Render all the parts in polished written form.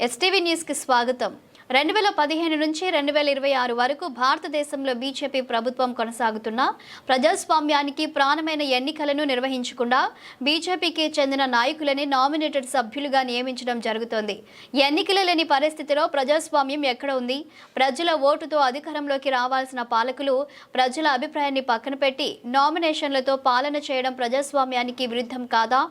STV news కి స్వాగతం. 2015 నుంచి 2026 వరకు భారతదేశంలో బీజేపీ ప్రభుత్వం కొనసాగుతున్న ప్రజాస్వామ్యానికి ప్రాణమైన ఎన్నికలను నిర్వహించకుండా బీజేపీకి చెందిన నాయకులని నామినేటెడ్ సభ్యులుగా నియమించడం జరుగుతోంది. ఎన్నికలు లేని పరిస్థితిలో ప్రజాస్వామ్యం ఎక్కడ ఉంది? ప్రజల ఓటుతో అధికారంలోకి రావాల్సిన పాలకులు ప్రజల అభిప్రాయాన్ని పక్కన పెట్టి నామినేషన్లతో పాలన చేయడం ప్రజాస్వామ్యానికి విరుద్ధం కాదా?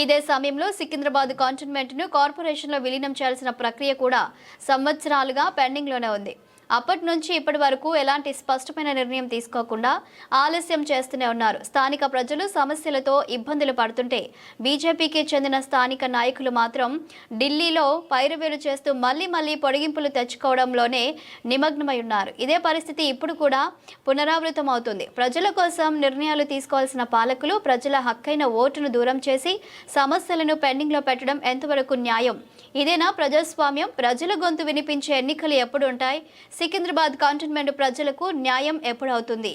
ఇదే సమయంలో సికింద్రాబాద్ కంటోన్మెంట్ ను కార్పొరేషన్ లో విలీనం చేయాల్సిన ప్రక్రియ కూడా సంవత్సరాలుగా పెండింగ్ లోనే ఉంది. అప్పటి నుంచి ఇప్పటి వరకు ఎలాంటి స్పష్టమైన నిర్ణయం తీసుకోకుండా ఆలస్యం చేస్తూనే ఉన్నారు. స్థానిక ప్రజలు సమస్యలతో ఇబ్బందులు పడుతుంటే బీజేపీకి చెందిన స్థానిక నాయకులు మాత్రం ఢిల్లీలో పైరవేలు చేస్తూ మళ్లీ పొడిగింపులు తెచ్చుకోవడంలోనే నిమగ్నమై ఉన్నారు. ఇదే పరిస్థితి ఇప్పుడు కూడా పునరావృతం అవుతుంది. ప్రజల కోసం నిర్ణయాలు తీసుకోవాల్సిన పాలకులు ప్రజల హక్కైన ఓటును దూరం చేసి సమస్యలను పెండింగ్ లో పెట్టడం ఎంతవరకు న్యాయం? ఇదేనా ప్రజాస్వామ్యం? ప్రజల గొంతు వినిపించే ఎన్నికలు ఎప్పుడు ఉంటాయి? సికింద్రాబాద్ కంటోన్మెంట్ ప్రజలకు న్యాయం ఎప్పుడవుతుంది?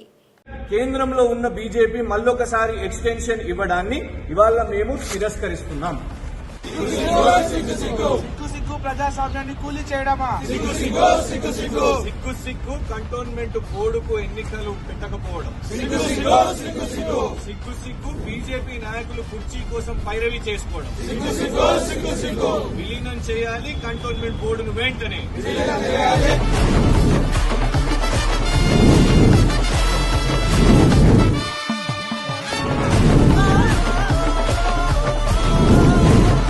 కేంద్రంలో ఉన్న బీజేపీ మళ్ళొకసారి ఎక్స్టెన్షన్ ఇవ్వడాన్ని ఇవాళ మేము తిరస్కరిస్తున్నాం. సిగ్గు ప్రజాస్వామ్యాన్ని కూలీ చేయడమా? సిగ్గు కంటోన్మెంట్ బోర్డుకు ఎన్నికలు పెట్టకపోవడం. సిగ్గు బీజేపీ నాయకులు కుర్చీ కోసం పైరవి చేసుకోవడం. విలీనం చేయాలి కంటోన్మెంట్ బోర్డును వెంటనే.